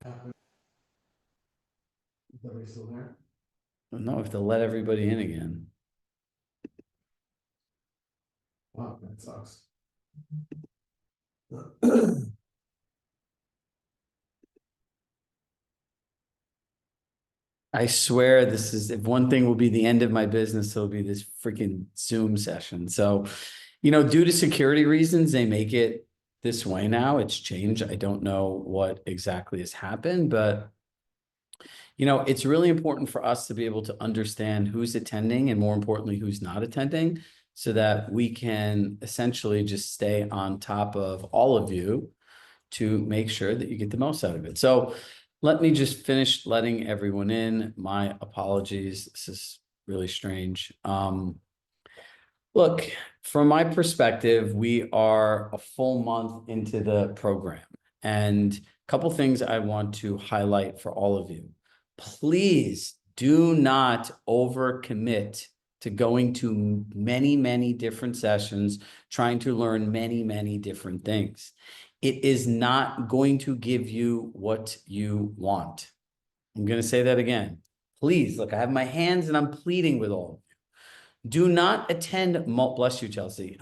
Is everybody still there? No, if they'll let everybody in again. Wow, that sucks. I swear this is, if one thing will be the end of my business, it'll be this freaking Zoom session. So, due to security reasons, they make it this way now. It's changed. I don't know what exactly has happened, but it's really important for us to be able to understand who's attending and more importantly, who's not attending so that we can essentially just stay on top of all of you to make sure that you get the most out of it. So let me just finish letting everyone in. My apologies. This is really strange. Look, from my perspective, we are a full month into the program, and a couple things I want to highlight for all of you. Please do not overcommit to going to many, many different sessions, trying to learn many, many different things. It is not going to give you what you want. I'm going to say that again. Please, look, I have my hands and I'm pleading with all of you. Do not attend, bless you, Chelsea.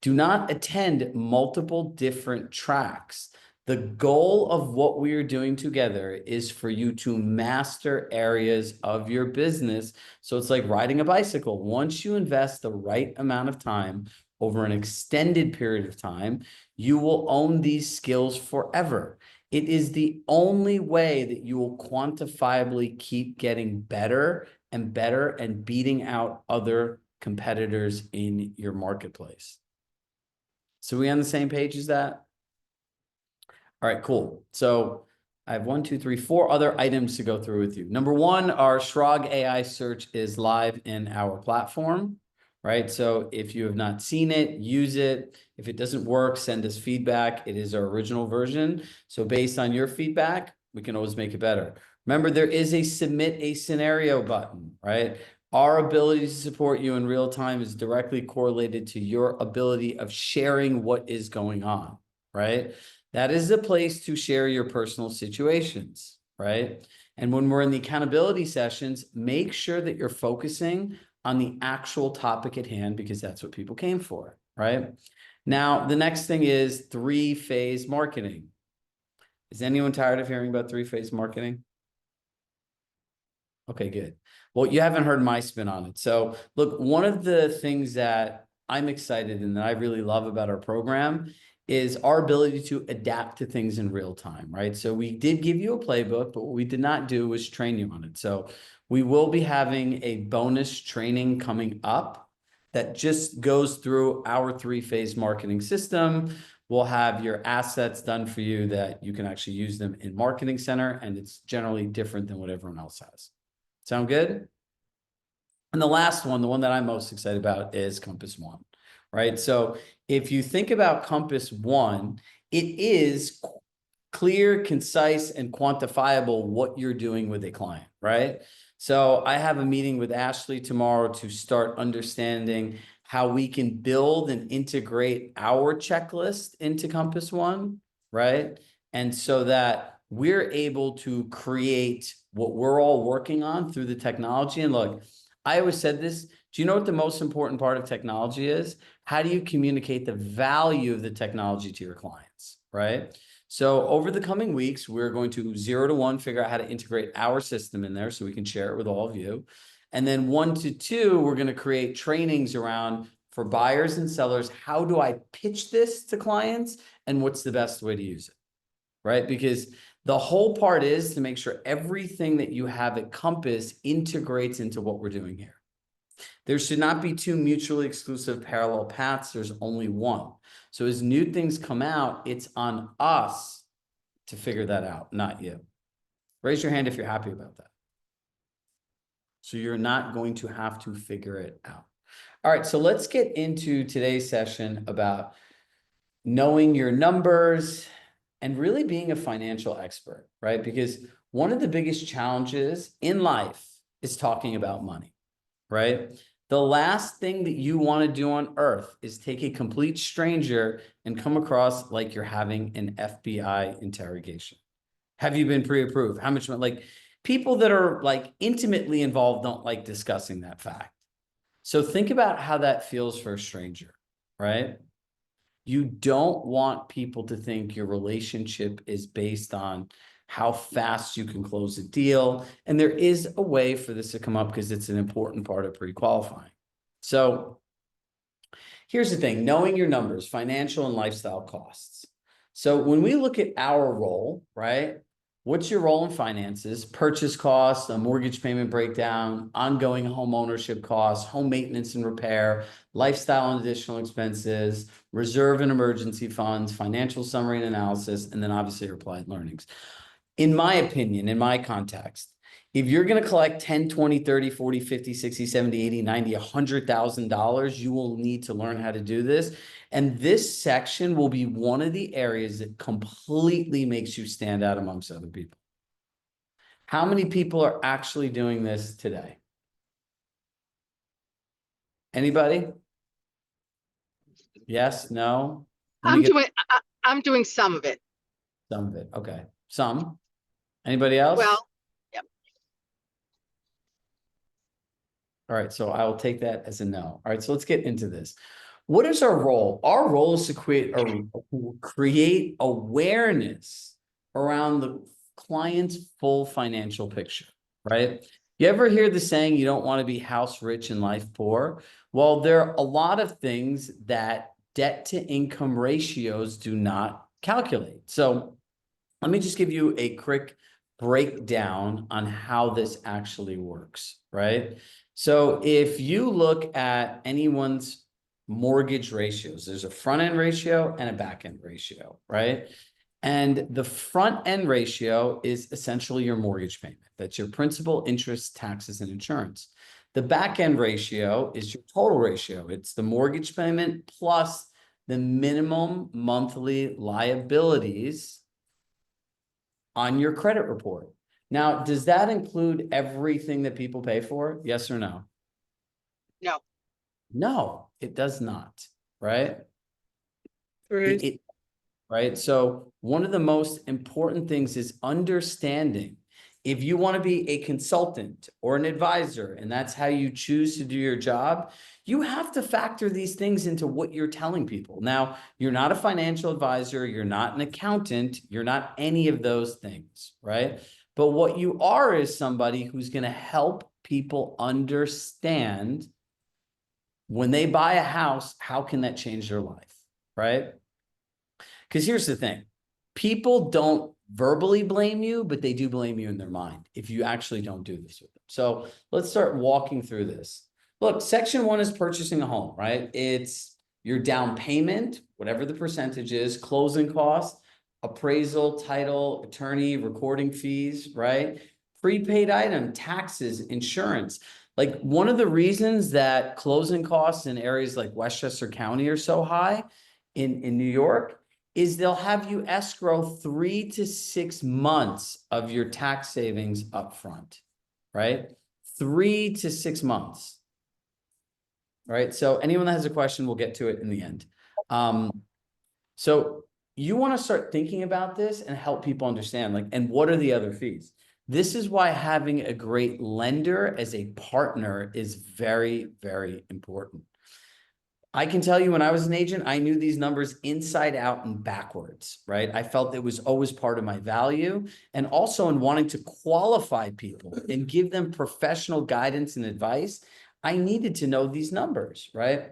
Do not attend multiple different tracks. The goal of what we are doing together is for you to master areas of your business. So it's like riding a bicycle. Once you invest the right amount of time over an extended period of time, you will own these skills forever. It is the only way that you will quantifiably keep getting better and better and beating out other competitors in your marketplace. So we on the same page as that? All right, cool. So I have 4 other items to go through with you. Number one, our Chirag AI search is live in our platform, right? So if you have not seen it, use it. If it doesn't work, send us feedback. It is our original version. So based on your feedback, we can always make it better. Remember, there is a submit a scenario button, right? Our ability to support you in real time is directly correlated to your ability of sharing what is going on, right? That is the place to share your personal situations, right? And when we're in the accountability sessions, make sure that you're focusing on the actual topic at hand because that's what people came for, right? Now, the next thing is 3-phase marketing. Is anyone tired of hearing about 3-phase marketing? Okay, good. Well, you haven't heard my spin on it. So look, one of the things that I'm excited and that I really love about our program is our ability to adapt to things in real time, right? So we did give you a playbook, but what we did not do was train you on it. So we will be having a bonus training coming up that just goes through our 3-phase marketing system. We'll have your assets done for you that you can actually use them in Marketing Center, and it's generally different than what everyone else has. Sound good? And the last one, the one that I'm most excited about is Compass One, right? So if you think about Compass One, it is clear, concise, and quantifiable what you're doing with a client, right? So I have a meeting with Ashley tomorrow to start understanding how we can build and integrate our checklist into Compass One, right? And so that we're able to create what we're all working on through the technology. And look, I always said this. Do you know what the most important part of technology is? How do you communicate the value of the technology to your clients, right? So over the coming weeks, we're going to 0 to 1 figure out how to integrate our system in there so we can share it with all of you. And then 1 to 2, we're going to create trainings around for buyers and sellers. How do I pitch this to clients and what's the best way to use it, right? Because the whole part is to make sure everything that you have at Compass integrates into what we're doing here. There should not be 2 mutually exclusive parallel paths. There's only one. So as new things come out, it's on us to figure that out, not you. Raise your hand if you're happy about that. So you're not going to have to figure it out. All right, so let's get into today's session about knowing your numbers and really being a financial expert, right? Because one of the biggest challenges in life is talking about money, right? The last thing that you want to do on earth is take a complete stranger and come across like you're having an FBI interrogation. Have you been pre-approved? How much, like people that are like intimately involved don't like discussing that fact. So think about how that feels for a stranger, right? You don't want people to think your relationship is based on how fast you can close a deal. And there is a way for this to come up because it's an important part of pre-qualifying. So here's the thing, knowing your numbers, financial and lifestyle costs. So when we look at our role, right? What's your role in finances? Purchase costs, a mortgage payment breakdown, ongoing home ownership costs, home maintenance and repair, lifestyle and additional expenses, reserve and emergency funds, financial summary and analysis, and then obviously your applied learnings. In my opinion, in my context, if you're going to collect 10, 20, 30, 40, 50, 60, 70, 80, 90, $100,000, you will need to learn how to do this. And this section will be one of the areas that completely makes you stand out amongst other people. How many people are actually doing this today? Anybody? Yes, no? Let me get I'm doing some of it. some of it. Okay. Some. Anybody else? Well, yep. All right, so I will take that as a no. All right, so let's get into this. What is our role? Our role is to create awareness around the client's full financial picture, right? You ever hear the saying, you don't want to be house rich and life poor? Well, there are a lot of things that debt to income ratios do not calculate. So let me just give you a quick breakdown on how this actually works, right? So if you look at anyone's mortgage ratios, there's a front end ratio and a back end ratio, right? And the front end ratio is essentially your mortgage payment. That's your principal, interest, taxes, and insurance. The back end ratio is your total ratio. It's the mortgage payment plus the minimum monthly liabilities on your credit report. Now, does that include everything that people pay for? Yes or no? No. No, it does not, right? Right. Right? So one of the most important things is understanding if you want to be a consultant or an advisor, and that's how you choose to do your job, you have to factor these things into what you're telling people. Now, you're not a financial advisor, you're not an accountant, you're not any of those things, right? But what you are is somebody who's going to help people understand when they buy a house, how can that change their life, right? Because here's the thing, people don't verbally blame you, but they do blame you in their mind if you actually don't do this with them. So let's start walking through this. Look, section 1 is purchasing a home, right? It's your down payment, whatever the percentage is, closing costs, appraisal, title, attorney, recording fees, right? Prepaid item, taxes, insurance. Like one of the reasons that closing costs in areas like Westchester County are so high in New York is they'll have you escrow 3 to 6 months of your tax savings up front, right? 3 to 6 months. All right, so anyone that has a question, we'll get to it in the end. So you want to start thinking about this and help people understand, like, and what are the other fees? This is why having a great lender as a partner is very, very important. I can tell you when I was an agent, I knew these numbers inside out and backwards, right? I felt it was always part of my value. And also in wanting to qualify people and give them professional guidance and advice, I needed to know these numbers, right?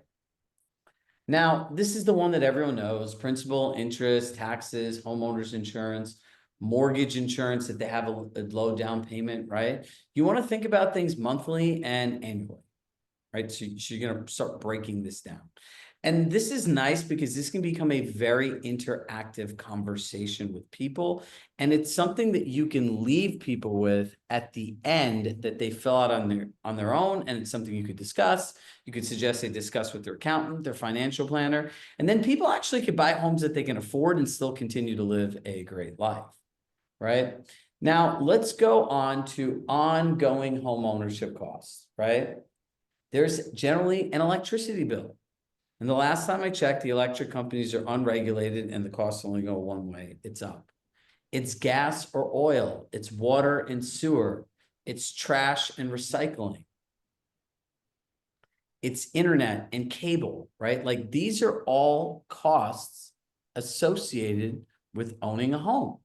Now, this is the one that everyone knows: principal, interest, taxes, homeowners insurance, mortgage insurance if they have a low down payment, right? You want to think about things monthly and annually, right? So you're going to start breaking this down. And this is nice because this can become a very interactive conversation with people. And it's something that you can leave people with at the end that they fill out on their own. And it's something you could discuss. You could suggest they discuss with their accountant, their financial planner. And then people actually could buy homes that they can afford and still continue to live a great life, right? Now, let's go on to ongoing home ownership costs, right? There's generally an electricity bill. And the last time I checked, the electric companies are unregulated and the costs only go one way, it's up. It's gas or oil. It's water and sewer. It's trash and recycling. It's internet and cable, right? Like these are all costs associated with owning a home.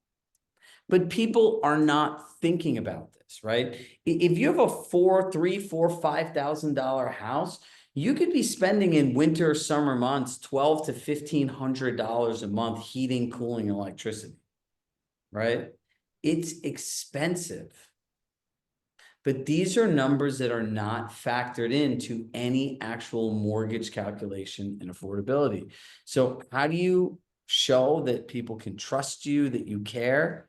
But people are not thinking about this, right? If you have a $5,000 house, you could be spending in winter, summer months, $1,200 to $1,500 a month heating, cooling, electricity, right? It's expensive. But these are numbers that are not factored into any actual mortgage calculation and affordability. So how do you show that people can trust you, that you care?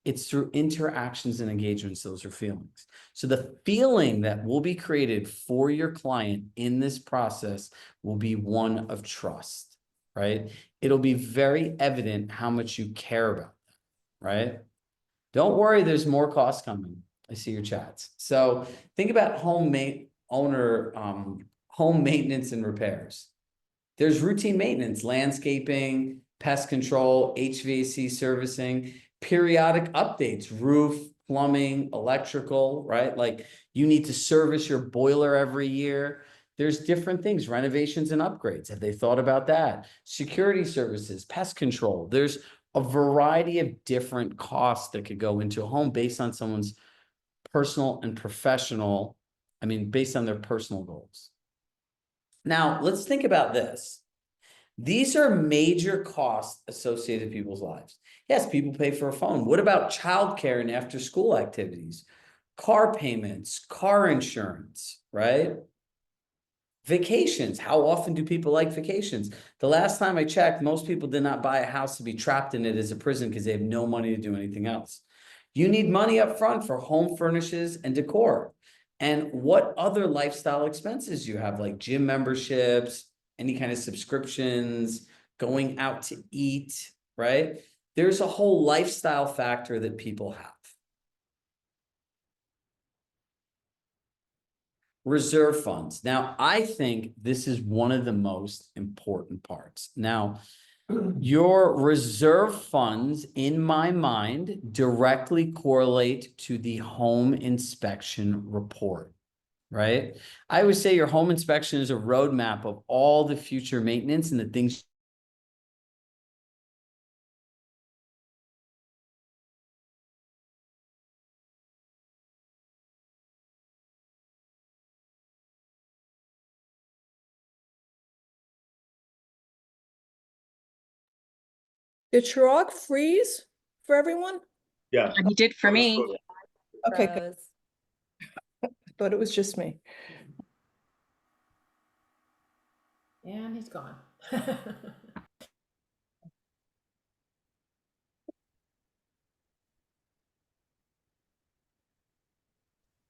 It's through interactions and engagements. Those are feelings. So the feeling that will be created for your client in this process will be one of trust, right? It'll be very evident how much you care about them, right? Don't worry, there's more costs coming. I see your chats. So think about home maintenance and repairs. There's routine maintenance, landscaping, pest control, HVAC servicing, periodic updates, roof, plumbing, electrical, right? Like you need to service your boiler every year. There's different things, renovations and upgrades. Have they thought about that? Security services, pest control. There's a variety of different costs that could go into a home based on someone's personal and professional, based on their personal goals. Now, let's think about this. These are major costs associated with people's lives. Yes, people pay for a phone. What about childcare and after school activities? Car payments, car insurance, right? Vacations. How often do people like vacations? The last time I checked, most people did not buy a house to be trapped in it as a prison because they have no money to do anything else. You need money up front for home furnishes and decor. And what other lifestyle expenses you have, like gym memberships, any kind of subscriptions, going out to eat, right? There's a whole lifestyle factor that people have. Reserve funds. Now, I think this is one of the most important parts. Now, your reserve funds, in my mind, directly correlate to the home inspection report, right? I would say your home inspection is a roadmap of all the future maintenance and the things. Did Chirag freeze for everyone? Yeah. He did for me. Okay, good. But it was just me. And he's gone.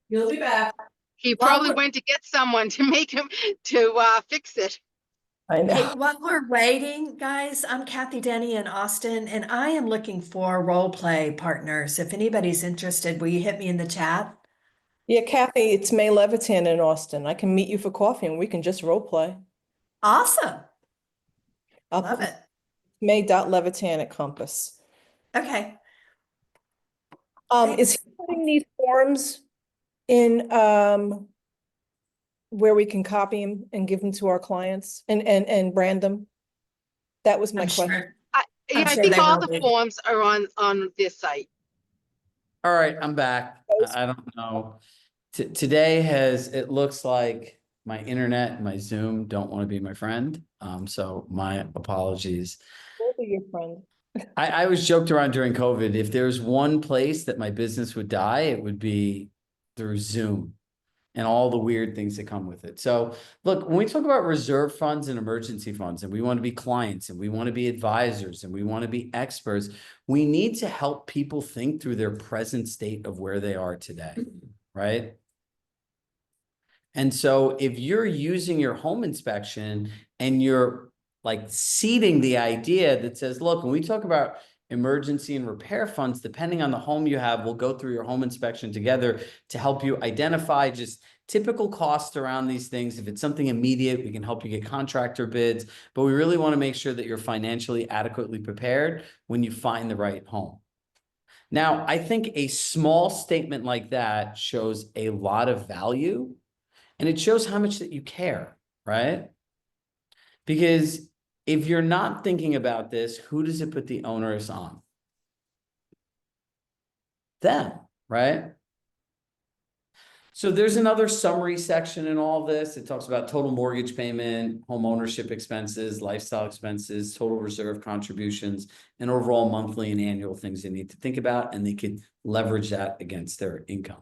You'll be back. He probably went to get someone to make him to fix it. I know. Hey, while we're waiting, guys, I'm Kathy Denny in Austin, and I am looking for role play partners. If anybody's interested, will you hit me in the chat? Yeah, Kathy, it's May Levitan in Austin. I can meet you for coffee and we can just role play. Awesome. I'll Love put it. May.Levitan at Compass. Okay. Is he putting these forms in where we can copy them and give them to our clients and brand them? That was my I'm question. sure. Yeah, I sure think they all will the be. forms are on this site. All right, I'm back. I don't know. Today it looks like my internet and my Zoom don't want to be my friend. So my apologies. We'll be your friend. I was joked around during COVID. If there's one place that my business would die, it would be through Zoom and all the weird things that come with it. So look, when we talk about reserve funds and emergency funds, and we want to be clients and we want to be advisors and we want to be experts, we need to help people think through their present state of where they are today, right? And so if you're using your home inspection and you're like seeding the idea that says, look, when we talk about emergency and repair funds, depending on the home you have, we'll go through your home inspection together to help you identify just typical costs around these things. If it's something immediate, we can help you get contractor bids, but we really want to make sure that you're financially adequately prepared when you find the right home. Now, I think a small statement like that shows a lot of value, and it shows how much that you care, right? Because if you're not thinking about this, who does it put the onus on? Them, right? So there's another summary section in all this. It talks about total mortgage payment, home ownership expenses, lifestyle expenses, total reserve contributions, and overall monthly and annual things they need to think about, and they can leverage that against their income.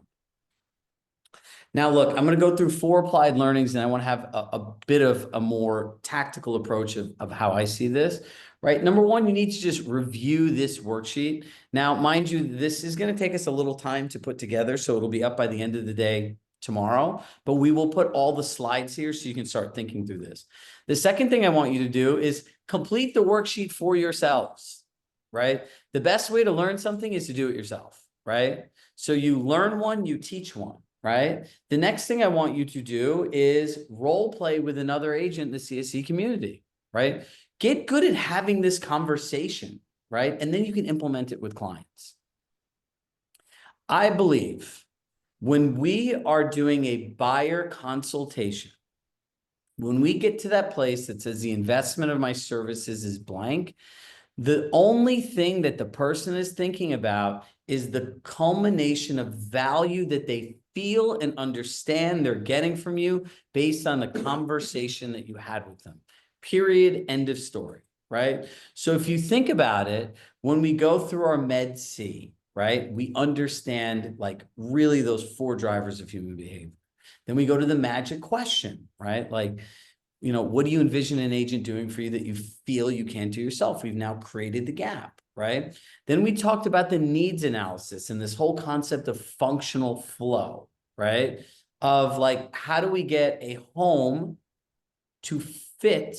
Now, look, I'm going to go through 4 applied learnings, and I want to have a bit of a more tactical approach of how I see this, right? Number 1, you need to just review this worksheet. Now, mind you, this is going to take us a little time to put together, so it'll be up by the end of the day tomorrow, but we will put all the slides here so you can start thinking through this. The second thing I want you to do is complete the worksheet for yourselves, right? The best way to learn something is to do it yourself, right? So you learn one, you teach one. Right? The next thing I want you to do is role play with another agent in the CSE community, right? Get good at having this conversation, right? And then you can implement it with clients. I believe when we are doing a buyer consultation, when we get to that place that says the investment of my services is blank, the only thing that the person is thinking about is the culmination of value that they feel and understand they're getting from you based on the conversation that you had with them. Period. End of story, right? So if you think about it, when we go through our Med C, right, we understand like really those 4 drivers of human behavior. Then we go to the magic question, right? Like, you know, what do you envision an agent doing for you that you feel you can't do yourself? We've now created the gap, right? Then we talked about the needs analysis and this whole concept of functional flow, right? Of like, how do we get a home to fit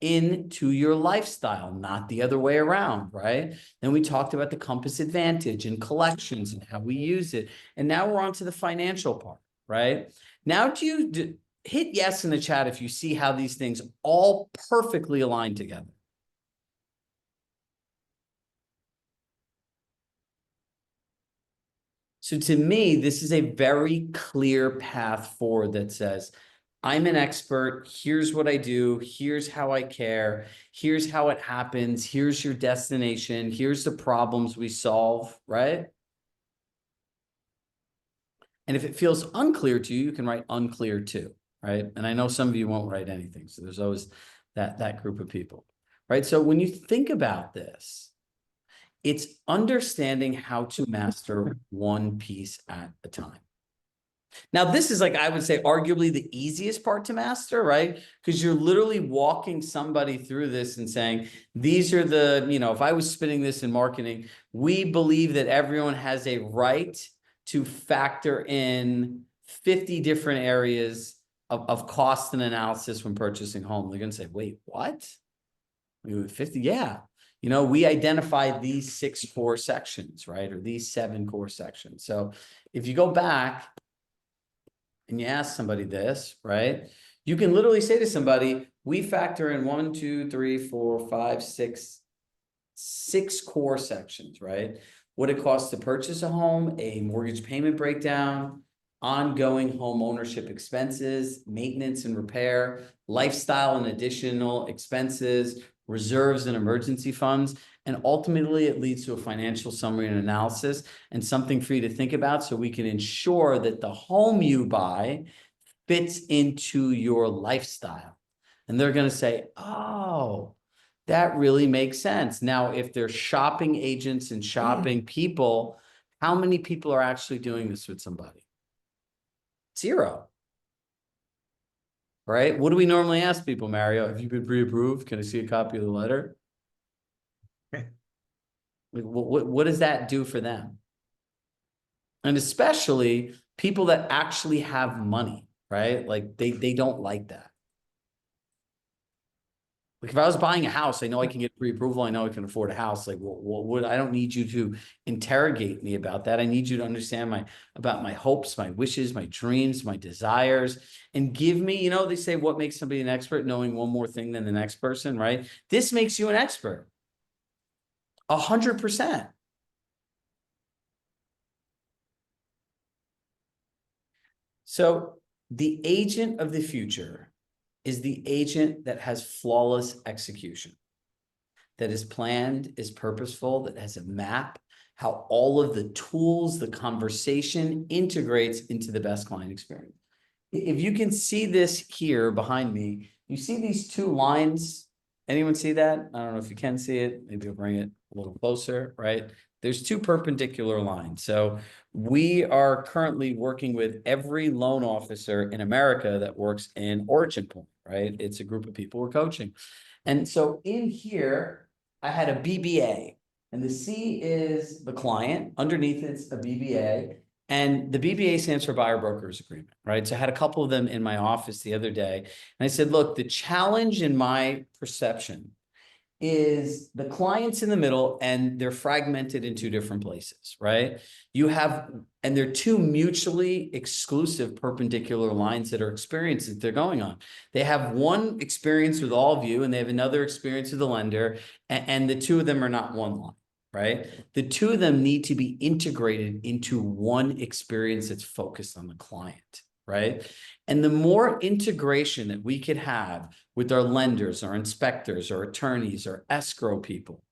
into your lifestyle, not the other way around, right? Then we talked about the Compass Advantage and collections and how we use it. And now we're on to the financial part, right? Now hit yes in the chat if you see how these things all perfectly align together. So to me, this is a very clear path forward that says, I'm an expert. Here's what I do. Here's how I care. Here's how it happens. Here's your destination. Here's the problems we solve, right? And if it feels unclear to you, you can write unclear too, right? And I know some of you won't write anything. So there's always that group of people, right? So when you think about this, it's understanding how to master one piece at a time. Now, this is like, I would say, arguably the easiest part to master, right? Because you're literally walking somebody through this and saying, these are the, you know, if I was spinning this in marketing, we believe that everyone has a right to factor in 50 different areas of cost and analysis when purchasing home. They're going to say, wait, what? 50? Yeah. You know, we identified these 6 core sections, right? Or these 7 core sections. So if you go back and you ask somebody this, right? You can literally say to somebody, we factor in 1, 2, 3, 4, 5, 6 core sections, right? What it costs to purchase a home, a mortgage payment breakdown, ongoing home ownership expenses, maintenance and repair, lifestyle and additional expenses, reserves and emergency funds. And ultimately, it leads to a financial summary and analysis and something for you to think about so we can ensure that the home you buy fits into your lifestyle. And they're going to say, oh, that really makes sense. Now, if they're shopping agents and shopping people, how many people are actually doing this with somebody? 0. Right? What do we normally ask people, Mario? Have you been pre-approved? Can I see a copy of the letter? What does that do for them? And especially people that actually have money, right? Like they don't like that. Like if I was buying a house, I know I can get pre-approval. I know I can afford a house. Like, what? I don't need you to interrogate me about that. I need you to understand about my hopes, my wishes, my dreams, my desires, and give me, you know, they say what makes somebody an expert, knowing one more thing than the next person, right? This makes you an expert. 100%. So the agent of the future is the agent that has flawless execution, that is planned, is purposeful, that has a map, how all of the tools, the conversation integrates into the best client experience. If you can see this here behind me, you see these two lines. Anyone see that? I don't know if you can see it. Maybe I'll bring it a little closer, right? There's two perpendicular lines. So we are currently working with every loan officer in America that works in Origin Point, right? It's a group of people we're coaching. And so in here, I had a BBA, and the C is the client. Underneath it's a BBA. And the BBA stands for Buyer Brokers Agreement, right? So I had a couple of them in my office the other day. And I said, look, the challenge in my perception is the clients in the middle, and they're fragmented in two different places, right? You have, and they're two mutually exclusive perpendicular lines that are experiences they're going on. They have one experience with all of you, and they have another experience with the lender, and the two of them are not one line, right? The two of them need to be integrated into one experience that's focused on the client, right? And the more integration that we could have with our lenders, our inspectors, our attorneys, our escrow people,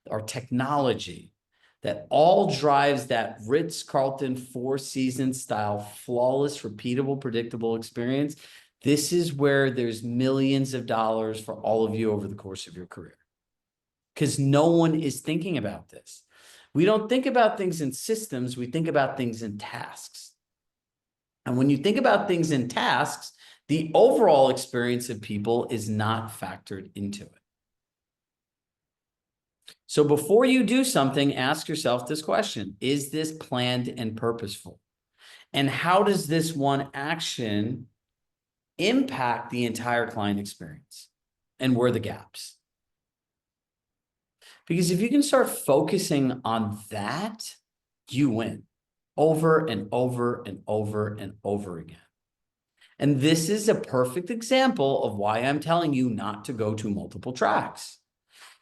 our technology, that all drives that Ritz-Carlton Four Seasons style, flawless, repeatable, predictable experience. This is where there's millions of dollars for all of you over the course of your career. Because no one is thinking about this. We don't think about things in systems, we think about things in tasks. And when you think about things in tasks, the overall experience of people is not factored into it. So before you do something, ask yourself this question: is this planned and purposeful? And how does this one action impact the entire client experience? And where are the gaps? Because if you can start focusing on that, you win over and over and over and over again. And this is a perfect example of why I'm telling you not to go to multiple tracks.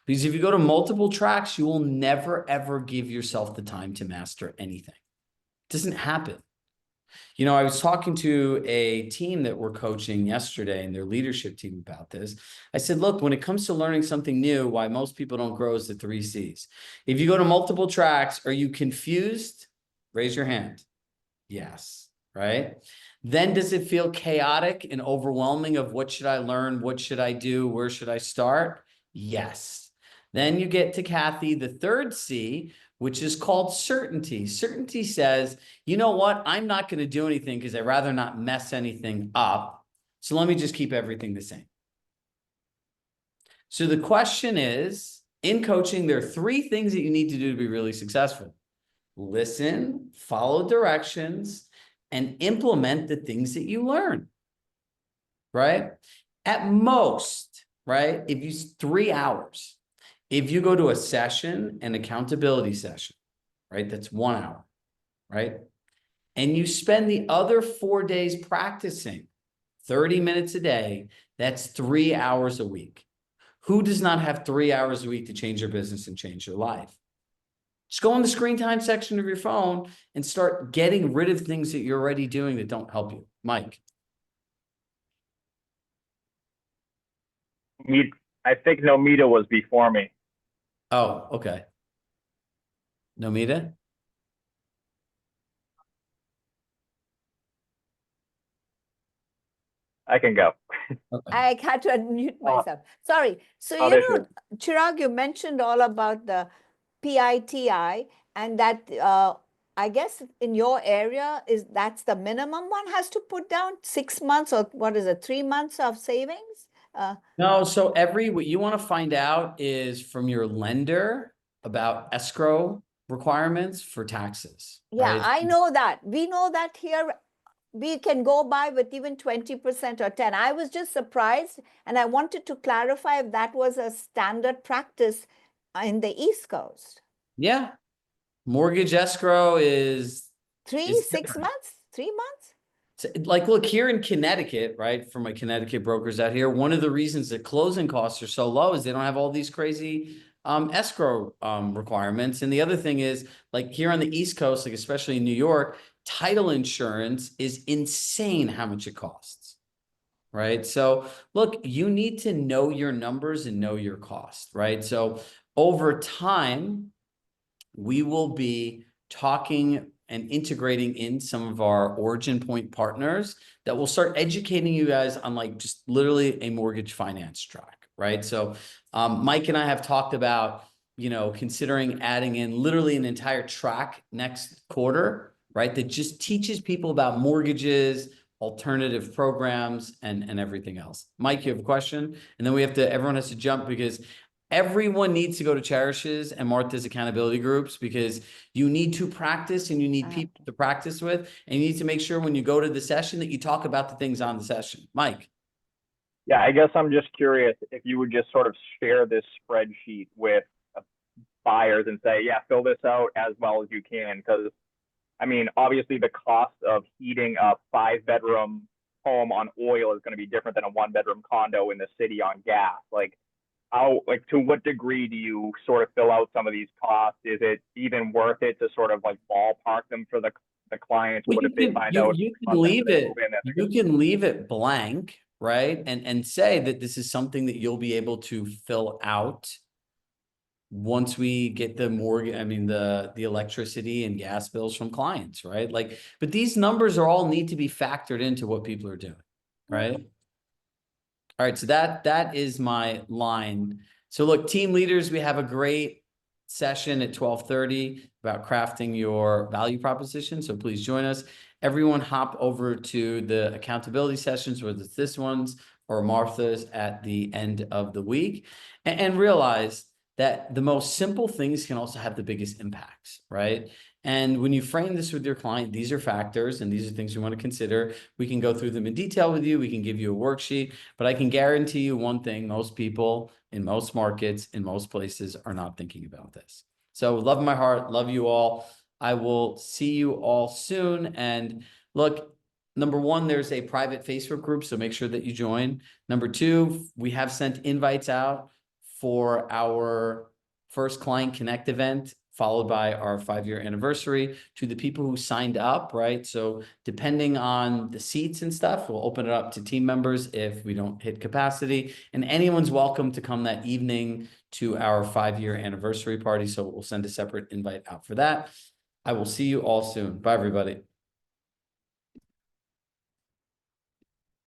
Because if you go to multiple tracks, you will never, ever give yourself the time to master anything. It doesn't happen. You know, I was talking to a team that we're coaching yesterday, and their leadership team, about this. I said, look, when it comes to learning something new, why most people don't grow is the 3 C's. If you go to multiple tracks, are you confused? Raise your hand. Yes, right? Then does it feel chaotic and overwhelming of what should I learn? What should I do? Where should I start? Yes. Then you get to Kathy, the 3rd C, which is called certainty. Certainty says, you know what? I'm not going to do anything because I'd rather not mess anything up. So let me just keep everything the same. So the question is, in coaching, there are 3 things that you need to do to be really successful. Listen, follow directions, and implement the things that you learn, right? At most, right, if you 3 hours, if you go to a session, an accountability session, right, that's 1 hour, right? And you spend the other 4 days practicing 30 minutes a day, that's 3 hours a week. Who does not have 3 hours a week to change your business and change your life? Just go in the screen time section of your phone and start getting rid of things that you're already doing that don't help you. Mike. I think Nomita was before me. Oh, okay. Nomita? I can go. Okay. I had to unmute myself. Sorry. So, Oh, you there's know, Chirag, you mentioned all about the PITI, and that I guess in your area that's the minimum one has to put down 6 months, or what is it, 3 months of savings? No, so what you want to find out is from your lender about escrow requirements for taxes. Yeah, right? I know that. We know that here. We can go by with even 20% or 10. I was just surprised, and I wanted to clarify if that was a standard practice in the East Coast. Yeah. Mortgage escrow is 3, It's 6 different. months, 3 months? like, look, here in Connecticut, right? For my Connecticut brokers out here, one of the reasons that closing costs are so low is they don't have all these crazy escrow requirements. And the other thing is, like, here on the East Coast, like especially in New York, title insurance is insane how much it costs. Right. So look, you need to know your numbers and know your cost, right? So over time, we will be talking and integrating in some of our origin point partners that will start educating you guys on like just literally a mortgage finance track, right? So Mike and I have talked about, you know, considering adding in literally an entire track next quarter, right? That just teaches people about mortgages, alternative programs, and everything else. Mike, you have a question? And then everyone has to jump because everyone needs to go to Cherish's and Martha's accountability groups because you need to practice and you need people to practice with. And you need to make sure when you go to the session that you talk about the things on the session. Mike. Yeah, I guess I'm just curious if you would just sort of share this spreadsheet with buyers and say, yeah, fill this out as well as you can. Because, I mean, obviously the cost of heating a 5-bedroom home on oil is going to be different than a 1-bedroom condo in the city on gas. Like, to what degree do you sort of fill out some of these costs? Is it even worth it to sort of like ballpark them for the clients? Well, what if they find out? You can leave it blank, right? And say that this is something that you'll be able to fill out once we get the mortgage, I mean, the electricity and gas bills from clients, right? Like, but these numbers are all need to be factored into what people are doing, right? All right, so that is my line. So look, team leaders, we have a great session at 12:30 about crafting your value proposition. So please join us. Everyone hop over to the accountability sessions, whether it's this one's or Martha's at the end of the week, and realize that the most simple things can also have the biggest impacts, right? And when you frame this with your client, these are factors and these are things you want to consider. We can go through them in detail with you. We can give you a worksheet, but I can guarantee you one thing: most people in most markets, in most places, are not thinking about this. So love in my heart, love you all. I will see you all soon. And look, number one, there's a private Facebook group, so make sure that you join. Number two, we have sent invites out for our first Client Connect event, followed by our 5-year anniversary, to the people who signed up, right? So depending on the seats and stuff, we'll open it up to team members if we don't hit capacity. And anyone's welcome to come that evening to our 5-year anniversary party. So we'll send a separate invite out for that. I will see you all soon. Bye, everybody.